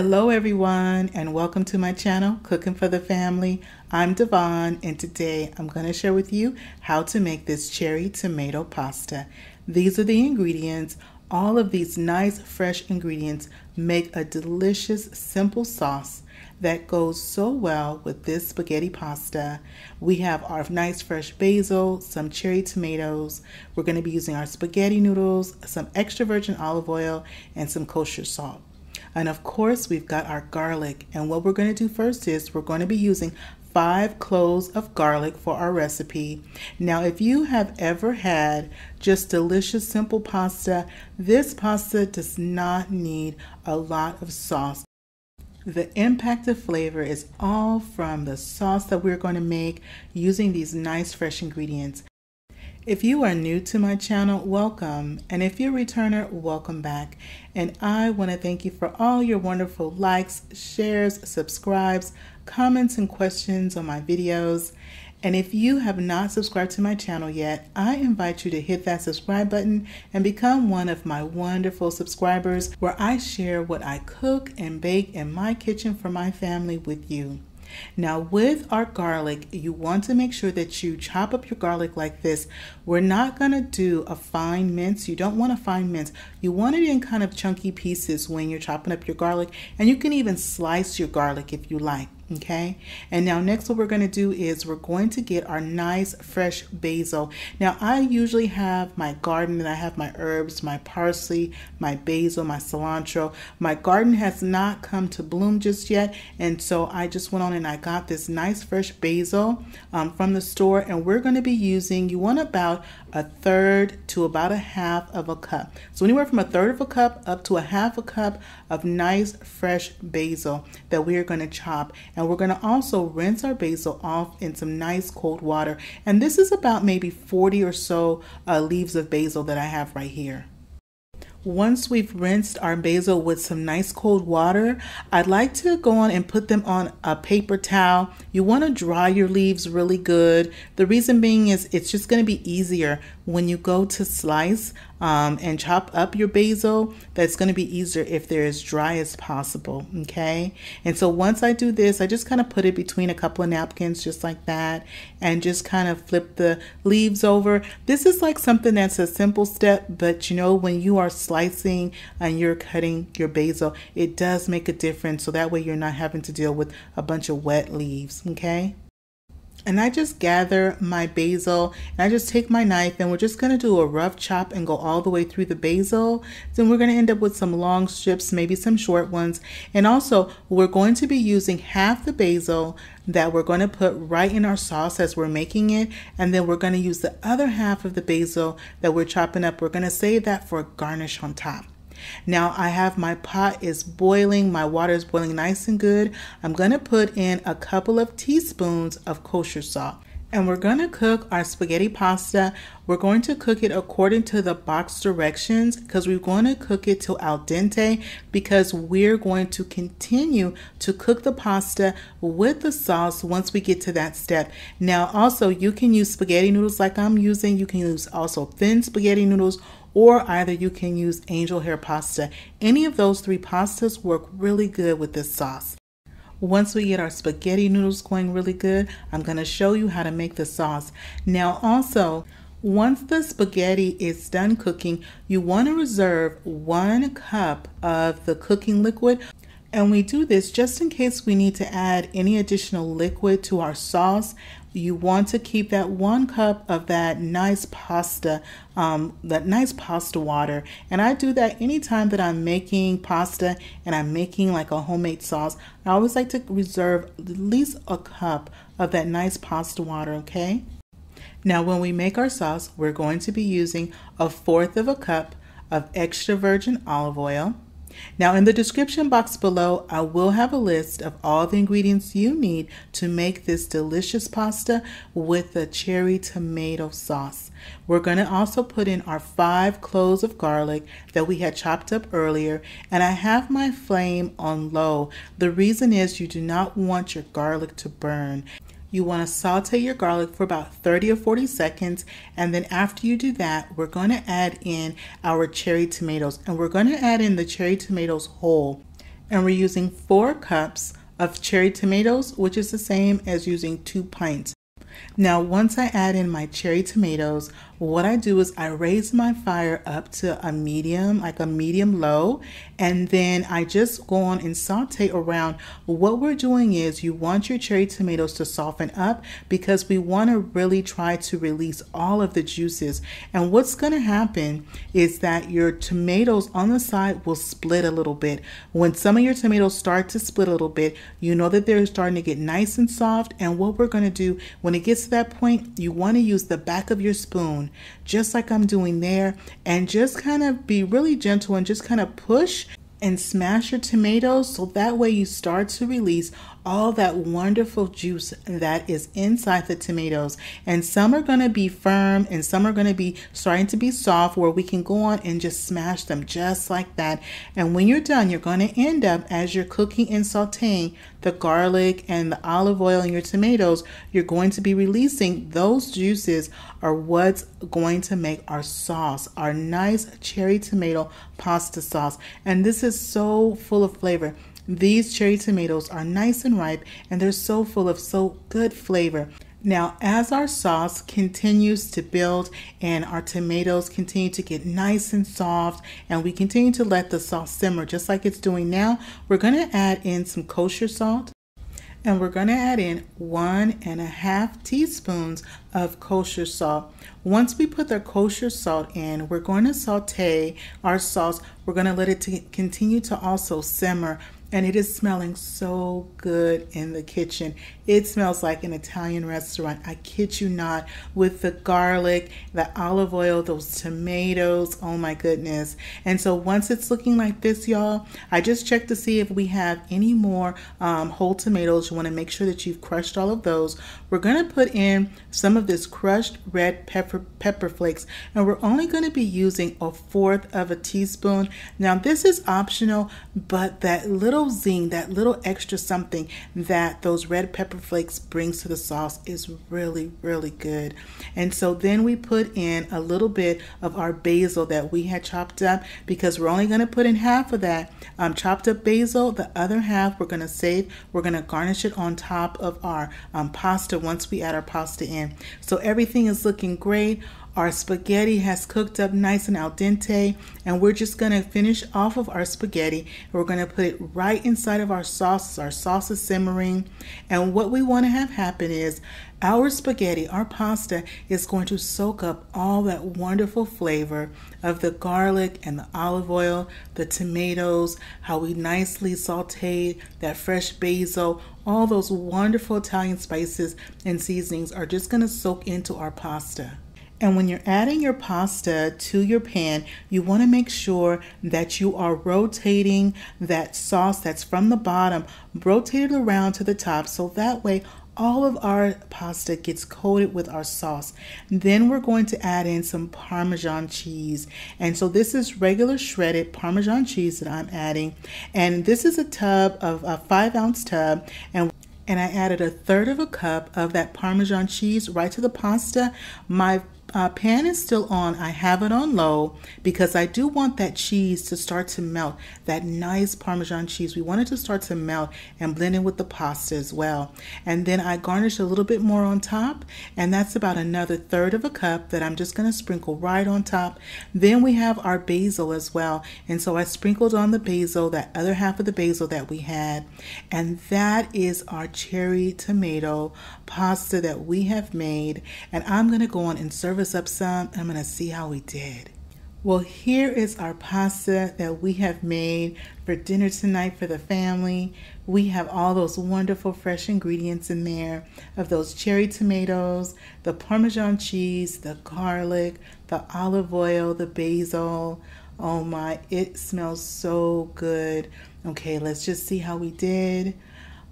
Hello everyone and welcome to my channel, Cooking for the Family. I'm Devon and today I'm going to share with you how to make this cherry tomato pasta. These are the ingredients. All of these nice fresh ingredients make a delicious simple sauce that goes so well with this spaghetti pasta. We have our nice fresh basil, some cherry tomatoes. We're going to be using our spaghetti noodles, some extra virgin olive oil, and some kosher salt. And of course, we've got our garlic. And what we're going to do first is we're going to be using 5 cloves of garlic for our recipe. Now, if you have ever had just delicious, simple pasta, this pasta does not need a lot of sauce. The impact of flavor is all from the sauce that we're going to make using these nice, fresh ingredients. If you are new to my channel, welcome. And if you're a returner, welcome back. And I want to thank you for all your wonderful likes, shares, subscribes, comments, and questions on my videos. And if you have not subscribed to my channel yet, I invite you to hit that subscribe button and become one of my wonderful subscribers where I share what I cook and bake in my kitchen for my family with you. Now with our garlic, you want to make sure that you chop up your garlic like this. We're not going to do a fine mince. You don't want a fine mince. You want it in kind of chunky pieces when you're chopping up your garlic, and you can even slice your garlic if you like. Okay, and now next what we're going to do is we're going to get our nice fresh basil. Now I usually have my garden and I have my herbs, my parsley, my basil, my cilantro. My garden has not come to bloom just yet, and so I just went on and I got this nice fresh basil from the store, and we're going to be using, you want about 1/3 to about 1/2 of a cup. So anywhere from 1/3 of a cup up to 1/2 a cup of nice fresh basil that we are going to chop. And we're going to also rinse our basil off in some nice cold water. And this is about maybe 40 or so leaves of basil that I have right here. Once we've rinsed our basil with some nice cold water, I'd like to go on and put them on a paper towel. You want to dry your leaves really good. The reason being is it's just going to be easier when you go to slice and chop up your basil. That's going to be easier if they're as dry as possible. Okay, and so once I do this, I just kind of put it between a couple of napkins just like that and just kind of flip the leaves over. This is like something that's a simple step, but you know, when you are slicing and you're cutting your basil, it does make a difference, so that way you're not having to deal with a bunch of wet leaves. Okay, and I just gather my basil and I just take my knife and we're just going to do a rough chop and go all the way through the basil. Then we're going to end up with some long strips, maybe some short ones. And also we're going to be using half the basil that we're going to put right in our sauce as we're making it. And then we're going to use the other half of the basil that we're chopping up. We're going to save that for a garnish on top. Now I have my pot is boiling, my water is boiling nice and good. I'm going to put in a couple of teaspoons of kosher salt. And we're going to cook our spaghetti pasta. We're going to cook it according to the box directions because we're going to cook it till al dente, because we're going to continue to cook the pasta with the sauce once we get to that step. Now also you can use spaghetti noodles like I'm using. You can use also thin spaghetti noodles, or either you can use angel hair pasta. Any of those 3 pastas work really good with this sauce. Once we get our spaghetti noodles going really good, I'm going to show you how to make the sauce. Now also, once the spaghetti is done cooking, you want to reserve 1 cup of the cooking liquid. And we do this just in case we need to add any additional liquid to our sauce. You want to keep that 1 cup of that nice pasta water. And I do that anytime that I'm making pasta and I'm making like a homemade sauce. I always like to reserve at least a cup of that nice pasta water, okay? Now when we make our sauce, we're going to be using 1/4 of a cup of extra virgin olive oil. Now in the description box below, I will have a list of all the ingredients you need to make this delicious pasta with the cherry tomato sauce. We're going to also put in our 5 cloves of garlic that we had chopped up earlier, and I have my flame on low. The reason is you do not want your garlic to burn. You want to saute your garlic for about 30 or 40 seconds, and then after you do that, we're going to add in our cherry tomatoes, and we're going to add in the cherry tomatoes whole. And we're using 4 cups of cherry tomatoes, which is the same as using 2 pints. Now, once I add in my cherry tomatoes, what I do is I raise my fire up to a medium, like a medium low, and then I just go on and saute around. What we're doing is you want your cherry tomatoes to soften up because we want to really try to release all of the juices. And what's going to happen is that your tomatoes on the side will split a little bit. When some of your tomatoes start to split a little bit, you know that they're starting to get nice and soft. And what we're going to do when it gets to that point, you want to use the back of your spoon, just like I'm doing there, and just kind of be really gentle and just kind of push and smash your tomatoes so that way you start to release all that wonderful juice that is inside the tomatoes. And some are going to be firm and some are going to be starting to be soft where we can go on and just smash them just like that. And when you're done, you're going to end up, as you're cooking and sauteing the garlic and the olive oil in your tomatoes, you're going to be releasing those juices are what's going to make our sauce, our nice cherry tomato pasta sauce. And this is so full of flavor. These cherry tomatoes are nice and ripe and they're so full of so good flavor. Now, as our sauce continues to build and our tomatoes continue to get nice and soft and we continue to let the sauce simmer just like it's doing now, we're going to add in some kosher salt. And we're going to add in 1.5 teaspoons of kosher salt. Once we put the kosher salt in, we're going to saute our sauce. We're going to let it continue to also simmer. And it is smelling so good in the kitchen. It smells like an Italian restaurant. I kid you not, with the garlic, the olive oil, those tomatoes. Oh my goodness. And so once it's looking like this, y'all, I just checked to see if we have any more whole tomatoes. You want to make sure that you've crushed all of those. We're going to put in some of this crushed red pepper flakes, and we're only going to be using 1/4 teaspoon. Now this is optional, but that little zing, that little extra something that those red pepper flakes brings to the sauce is really, really good. And so then we put in a little bit of our basil that we had chopped up, because we're only going to put in half of that chopped up basil. The other half we're going to save. We're going to garnish it on top of our pasta once we add our pasta in. So everything is looking great. Our spaghetti has cooked up nice and al dente, and we're just going to finish off of our spaghetti. We're going to put it right inside of our sauce. Our sauce is simmering, and what we want to have happen is our spaghetti, our pasta, is going to soak up all that wonderful flavor of the garlic and the olive oil, the tomatoes, how we nicely sauteed that fresh basil. All those wonderful Italian spices and seasonings are just going to soak into our pasta. And when you're adding your pasta to your pan, you want to make sure that you are rotating that sauce that's from the bottom, rotate it around to the top, so that way all of our pasta gets coated with our sauce. Then we're going to add in some Parmesan cheese. And so this is regular shredded Parmesan cheese that I'm adding. And this is a tub of a 5-ounce tub. And I added 1/3 cup of that Parmesan cheese right to the pasta. My pan is still on. I have it on low because I do want that cheese to start to melt, that nice Parmesan cheese. We want it to start to melt and blend in with the pasta as well. And then I garnish a little bit more on top, and that's about another 1/3 cup that I'm just going to sprinkle right on top. Then we have our basil as well, and so I sprinkled on the basil, that other half of the basil that we had, and that is our cherry tomato pasta that we have made. And I'm going to go on and serve us up some. I'm going to see how we did. Well, here is our pasta that we have made for dinner tonight for the family. We have all those wonderful fresh ingredients in there of those cherry tomatoes, the Parmesan cheese, the garlic, the olive oil, the basil. Oh my, it smells so good. Okay, let's just see how we did.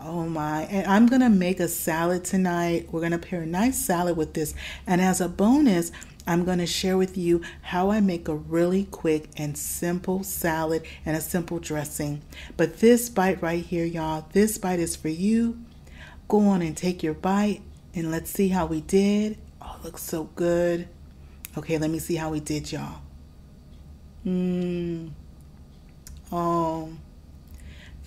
Oh my, and I'm going to make a salad tonight. We're going to pair a nice salad with this. And as a bonus, I'm going to share with you how I make a really quick and simple salad and a simple dressing. But this bite right here, y'all, this bite is for you. Go on and take your bite and let's see how we did. Oh, it looks so good. Okay, let me see how we did, y'all. Oh.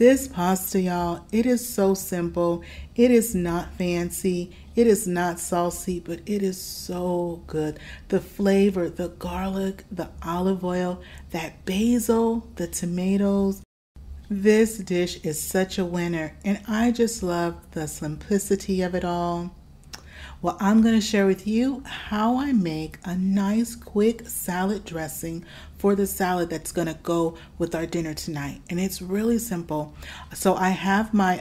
This pasta, y'all, it is so simple. It is not fancy. It is not saucy, but it is so good. The flavor, the garlic, the olive oil, that basil, the tomatoes. This dish is such a winner, and I just love the simplicity of it all. Well, I'm going to share with you how I make a nice quick salad dressing for the salad that's going to go with our dinner tonight. And it's really simple. So I have my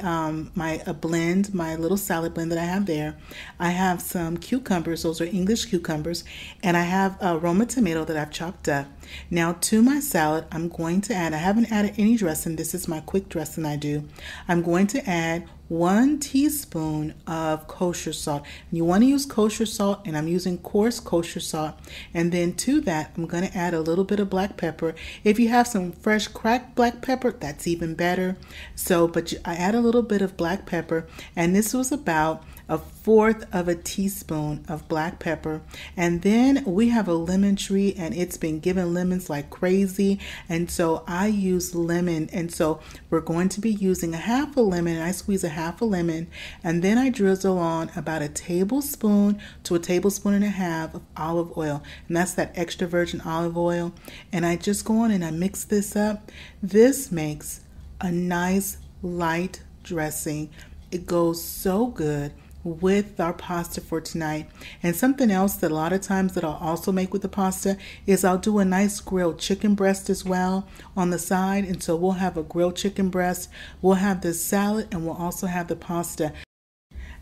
blend, my little salad blend that I have there. I have some cucumbers, those are English cucumbers, and I have a Roma tomato that I've chopped up. Now to my salad, I'm going to add, I haven't added any dressing. This is my quick dressing I do. I'm going to add 1 teaspoon of kosher salt. And you want to use kosher salt, and I'm using coarse kosher salt. And then to that, I'm going to add a little bit of black pepper. If you have some fresh cracked black pepper, that's even better. So, but I add a little bit of black pepper, and this was about 1/4 of a teaspoon of black pepper. And then we have a lemon tree, and it's been giving lemons like crazy, and so I use lemon. And so we're going to be using 1/2 a lemon, and I squeeze 1/2 a lemon, and then I drizzle on about 1 tablespoon to 1.5 tablespoons of olive oil, and that's that extra virgin olive oil. And I just go on and I mix this up. This makes a nice light dressing. It goes so good with our pasta for tonight. And something else that a lot of times that I'll also make with the pasta is I'll do a nice grilled chicken breast as well on the side. And so we'll have a grilled chicken breast, we'll have the salad, and we'll also have the pasta.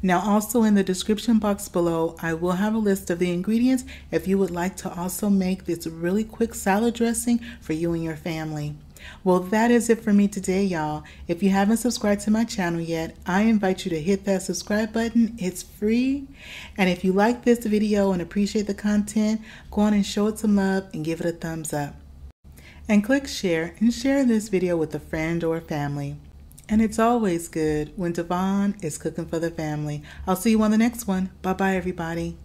Now also in the description box below, I will have a list of the ingredients if you would like to also make this really quick salad dressing for you and your family. Well, that is it for me today, y'all. If you haven't subscribed to my channel yet, I invite you to hit that subscribe button. It's free. And if you like this video and appreciate the content, go on and show it some love and give it a thumbs up. And click share and share this video with a friend or family. And it's always good when Devon is cooking for the family. I'll see you on the next one. Bye-bye, everybody.